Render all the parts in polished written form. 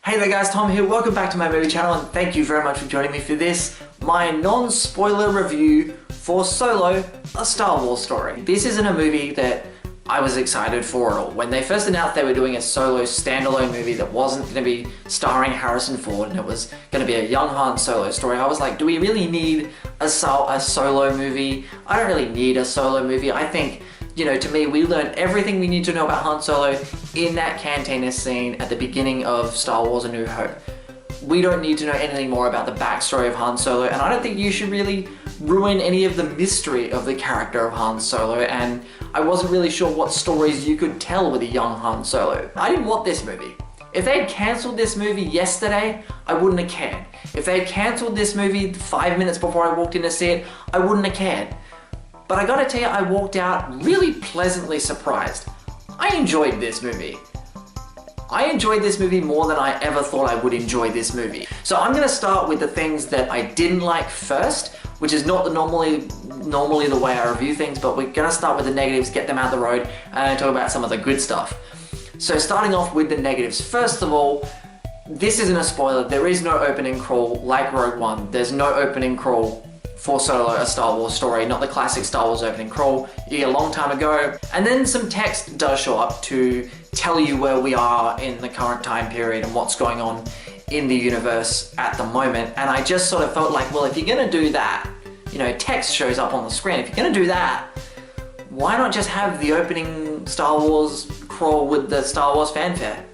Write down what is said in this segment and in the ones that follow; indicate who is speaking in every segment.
Speaker 1: Hey there guys, Tom here. Welcome back to my movie channel and thank you very much for joining me for this, my non-spoiler review for Solo, a Star Wars story. This isn't a movie that I was excited for at all. When they first announced they were doing a Solo standalone movie that wasn't going to be starring Harrison Ford and it was going to be a young Han Solo story, I was like, do we really need a Solo movie? I don't really need a Solo movie. I think, you know, to me, we learned everything we need to know about Han Solo in that cantina scene at the beginning of Star Wars A New Hope. We don't need to know anything more about the backstory of Han Solo, and I don't think you should really ruin any of the mystery of the character of Han Solo, and I wasn't really sure what stories you could tell with a young Han Solo. I didn't want this movie. If they had cancelled this movie yesterday, I wouldn't have cared. If they had cancelled this movie 5 minutes before I walked in to see it, I wouldn't have cared. But I gotta tell you, I walked out really pleasantly surprised. I enjoyed this movie. I enjoyed this movie more than I ever thought I would enjoy this movie. So I'm gonna start with the things that I didn't like first, which is not normally the way I review things, but we're gonna start with the negatives, get them out of the road, and talk about some of the good stuff. So starting off with the negatives. First of all, this isn't a spoiler, there is no opening crawl like Rogue One. There's no opening crawl for Solo, a Star Wars story, not the classic Star Wars opening crawl you get a long time ago. And then some text does show up to tell you where we are in the current time period and what's going on in the universe at the moment. And I just sort of felt like, well, if you're gonna do that, you know, text shows up on the screen. If you're gonna do that, why not just have the opening Star Wars crawl with the Star Wars fanfare?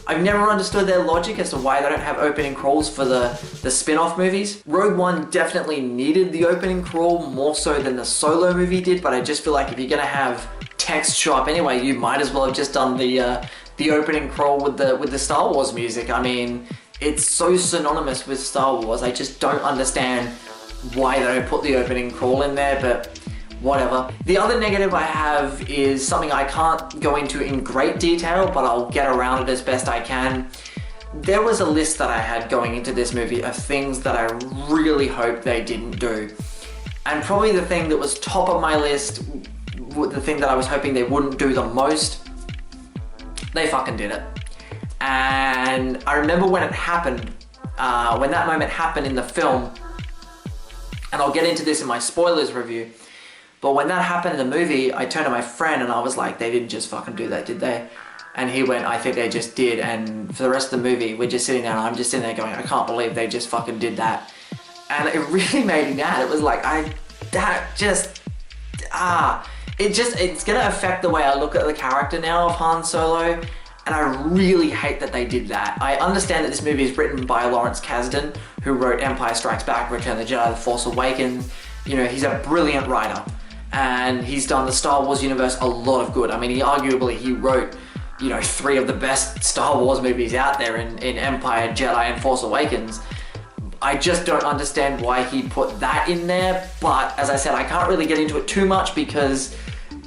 Speaker 1: I've never understood their logic as to why they don't have opening crawls for the spin-off movies. Rogue One definitely needed the opening crawl more so than the Solo movie did, but I just feel like if you're gonna have text show up anyway, you might as well have just done the opening crawl with the Star Wars music. I mean, it's so synonymous with Star Wars. I just don't understand why they don't put the opening crawl in there, but whatever. The other negative I have is something I can't go into in great detail, but I'll get around it as best I can. There was a list that I had going into this movie of things that I really hoped they didn't do. And probably the thing that was top of my list, the thing that I was hoping they wouldn't do the most, they fucking did it. And I remember when it happened, when that moment happened in the film, and I'll get into this in my spoilers review, but when that happened in the movie, I turned to my friend and I was like, they didn't just fucking do that, did they? And he went, I think they just did. And for the rest of the movie, we're just sitting there and I'm just sitting there going, I can't believe they just fucking did that. And it really made me mad. It was like, it's gonna affect the way I look at the character now of Han Solo. And I really hate that they did that. I understand that this movie is written by Lawrence Kasdan, who wrote Empire Strikes Back, Return of the Jedi, The Force Awakens. You know, he's a brilliant writer. And he's done the Star Wars universe a lot of good. I mean, he wrote, you know, 3 of the best Star Wars movies out there in Empire, Jedi, and Force Awakens. I just don't understand why he put that in there, but as I said, I can't really get into it too much because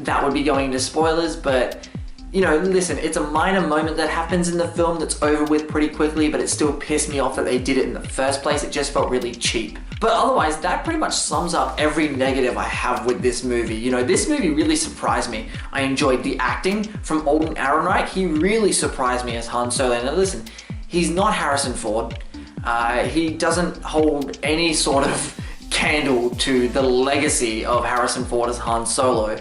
Speaker 1: that would be going into spoilers, but you know, listen, it's a minor moment that happens in the film that's over with pretty quickly, but it still pissed me off that they did it in the first place. It just felt really cheap. But otherwise, that pretty much sums up every negative I have with this movie. You know, this movie really surprised me. I enjoyed the acting from Alden Ehrenreich. He really surprised me as Han Solo. Now listen, he's not Harrison Ford. He doesn't hold any sort of candle to the legacy of Harrison Ford as Han Solo.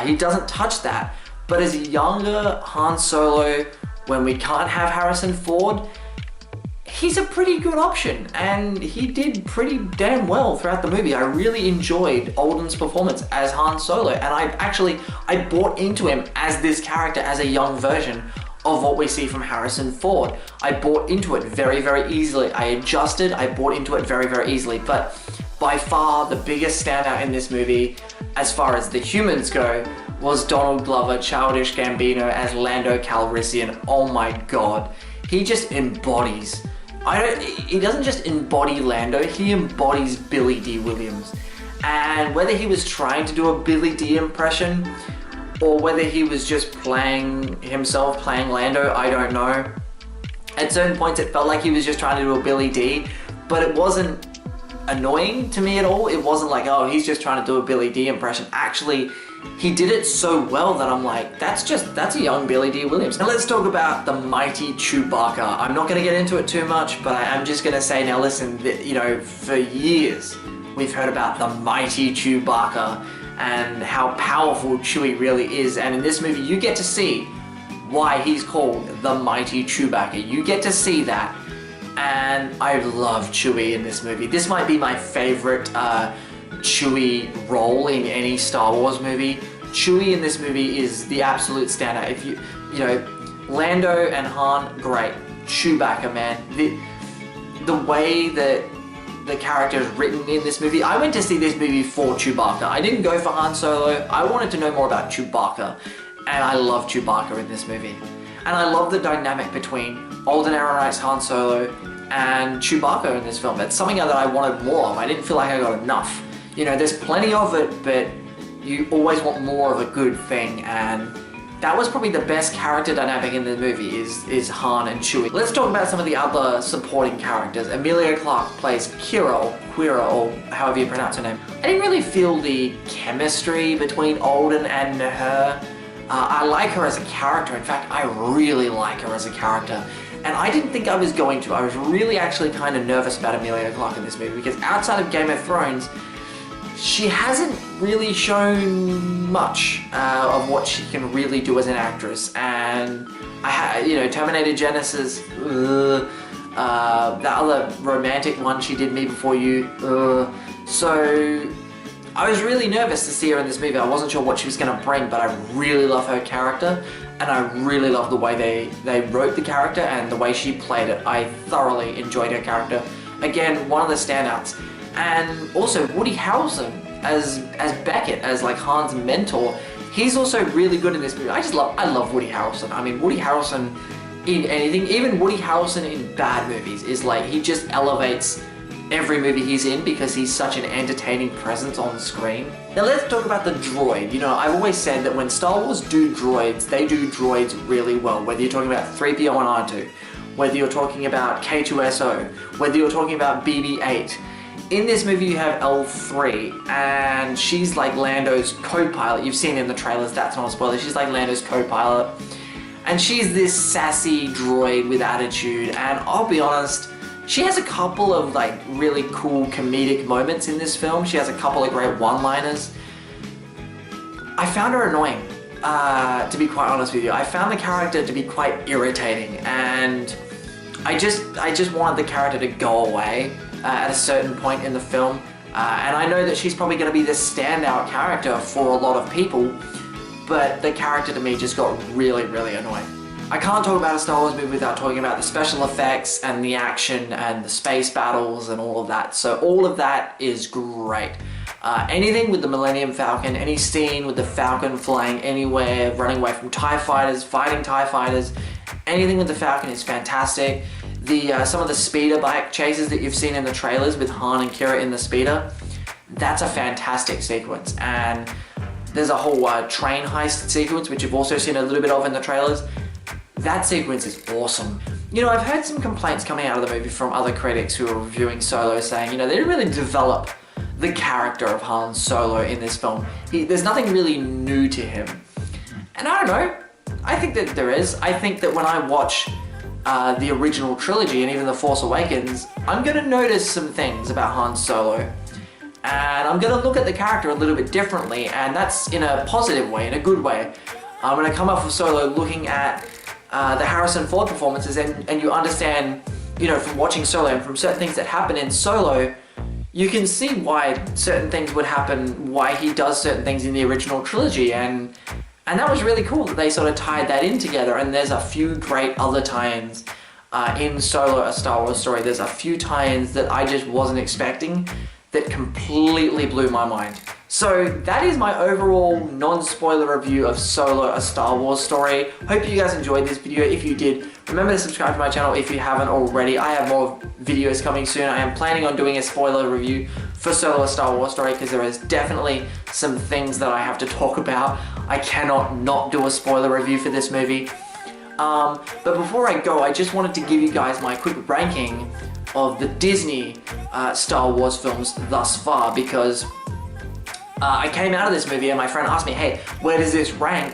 Speaker 1: He doesn't touch that. But as a younger Han Solo, when we can't have Harrison Ford, he's a pretty good option, and he did pretty damn well throughout the movie. I really enjoyed Alden's performance as Han Solo, and I bought into him as this character, as a young version of what we see from Harrison Ford. I bought into it very, very easily. I adjusted, I bought into it very, very easily, but by far the biggest standout in this movie, as far as the humans go, was Donald Glover, Childish Gambino as Lando Calrissian. Oh my god. He just embodies. He doesn't just embody Lando, he embodies Billy D. Williams. And whether he was trying to do a Billy D. impression, or whether he was just playing himself, playing Lando, I don't know. At certain points it felt like he was just trying to do a Billy D, but it wasn't annoying to me at all. It wasn't like, oh, he's just trying to do a Billy D. impression. Actually, he did it so well that I'm like, that's a young Billy D. Williams. Now let's talk about the mighty Chewbacca. I'm not going to get into it too much, but I am just going to say, now listen, you know, for years we've heard about the mighty Chewbacca and how powerful Chewie really is, and in this movie you get to see why he's called the mighty Chewbacca. You get to see that, and I love Chewie in this movie. This might be my favorite Chewie role in any Star Wars movie. Chewie in this movie is the absolute standout. If you know, Lando and Han, great. Chewbacca, man. The way that the character is written in this movie, I went to see this movie for Chewbacca. I didn't go for Han Solo. I wanted to know more about Chewbacca, and I love Chewbacca in this movie. And I love the dynamic between Alden Ehrenreich's Han Solo and Chewbacca in this film. It's something that I wanted more of. I didn't feel like I got enough. You know, there's plenty of it, but you always want more of a good thing, and that was probably the best character dynamic in the movie is Han and Chewie. Let's talk about some of the other supporting characters. Emilia Clarke plays Kira, or however you pronounce her name. I didn't really feel the chemistry between Alden and her. I like her as a character. In fact, I really like her as a character. And I didn't think I was going to. I was really actually kind of nervous about Emilia Clarke in this movie, because outside of Game of Thrones, she hasn't really shown much of what she can really do as an actress. And you know, Terminator Genesis, that other romantic one she did, Me Before You, so I was really nervous to see her in this movie. I wasn't sure what she was going to bring, but I really love her character, and I really love the way they wrote the character and the way she played it. I thoroughly enjoyed her character. Again, one of the standouts. And also Woody Harrelson as Beckett, as like Han's mentor. He's also really good in this movie. I love Woody Harrelson. I mean, Woody Harrelson in anything, even Woody Harrelson in bad movies, is like, he just elevates every movie he's in because he's such an entertaining presence on screen. Now let's talk about the droid. You know, I've always said that when Star Wars do droids, they do droids really well. Whether you're talking about 3PO and R2, whether you're talking about K2SO, whether you're talking about BB-8. In this movie you have L3, and she's like Lando's co-pilot. You've seen in the trailers, that's not a spoiler. She's like Lando's co-pilot. And she's this sassy droid with attitude, and I'll be honest, she has a couple of like really cool comedic moments in this film. She has a couple of great one-liners. I found her annoying, to be quite honest with you. I found the character to be quite irritating, and I just wanted the character to go away at a certain point in the film. And I know that she's probably going to be this standout character for a lot of people, but the character to me just got really, really annoying. I can't talk about a Star Wars movie without talking about the special effects and the action and the space battles and all of that. So all of that is great. Anything with the Millennium Falcon, any scene with the Falcon flying anywhere, running away from TIE fighters, fighting TIE fighters, anything with the Falcon is fantastic. Some of the speeder bike chases that you've seen in the trailers with Han and Kira in the speeder, that's a fantastic sequence. And there's a whole train heist sequence, which you've also seen a little bit of in the trailers. That sequence is awesome. You know, I've heard some complaints coming out of the movie from other critics who are reviewing Solo saying, you know, they didn't really develop the character of Han Solo in this film. There's nothing really new to him. And I don't know, I think that there is. I think that when I watch the original trilogy and even The Force Awakens, I'm going to notice some things about Han Solo. And I'm going to look at the character a little bit differently, and that's in a positive way, in a good way. I'm going to come off of Solo looking at the Harrison Ford performances, and you understand, you know, from watching Solo and from certain things that happen in Solo, you can see why certain things would happen, why he does certain things in the original trilogy, and that was really cool that they sort of tied that in together. And there's a few great other tie-ins in Solo, A Star Wars Story. There's a few tie-ins that I just wasn't expecting that completely blew my mind. So that is my overall non-spoiler review of Solo, A Star Wars Story. Hope you guys enjoyed this video. If you did, remember to subscribe to my channel if you haven't already. I have more videos coming soon. I am planning on doing a spoiler review for Solo, A Star Wars Story because there is definitely some things that I have to talk about. I cannot not do a spoiler review for this movie. But before I go, I just wanted to give you guys my quick ranking of the Disney Star Wars films thus far, because I came out of this movie and my friend asked me, hey, where does this rank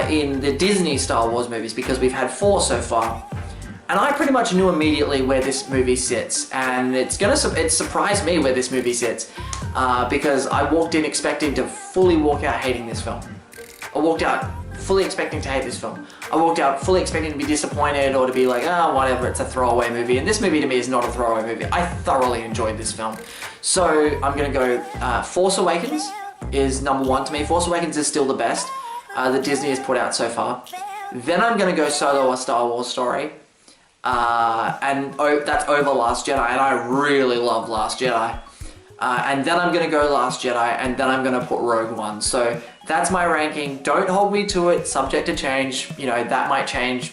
Speaker 1: in the Disney Star Wars movies? Because we've had 4 so far. And I pretty much knew immediately where this movie sits, and it surprised me where this movie sits, because I walked in expecting to fully walk out hating this film. I walked out fully expecting to hate this film. I walked out fully expecting to be disappointed or to be like, oh, whatever, it's a throwaway movie. And this movie to me is not a throwaway movie. I thoroughly enjoyed this film. So I'm gonna go Force Awakens is number 1 to me. Force Awakens is still the best that Disney has put out so far. Then I'm gonna go Solo: A Star Wars Story. That's over Last Jedi, and I really love Last Jedi. And then I'm gonna go Last Jedi, and then I'm gonna put Rogue One. So that's my ranking. Don't hold me to it, subject to change. You know, that might change,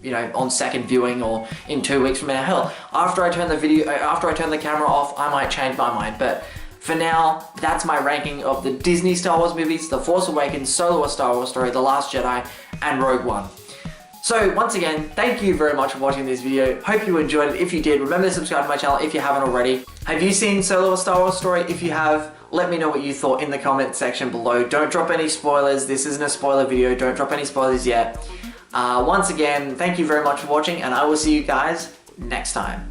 Speaker 1: you know, on second viewing or in 2 weeks from now. Hell, after I turn the camera off, I might change my mind. But for now, that's my ranking of the Disney Star Wars movies: The Force Awakens, Solo: A Star Wars Story, The Last Jedi, and Rogue One. So once again, thank you very much for watching this video. Hope you enjoyed it. If you did, remember to subscribe to my channel if you haven't already. Have you seen Solo: A Star Wars Story? If you have, let me know what you thought in the comment section below. Don't drop any spoilers. This isn't a spoiler video. Don't drop any spoilers yet. Once again, thank you very much for watching, and I will see you guys next time.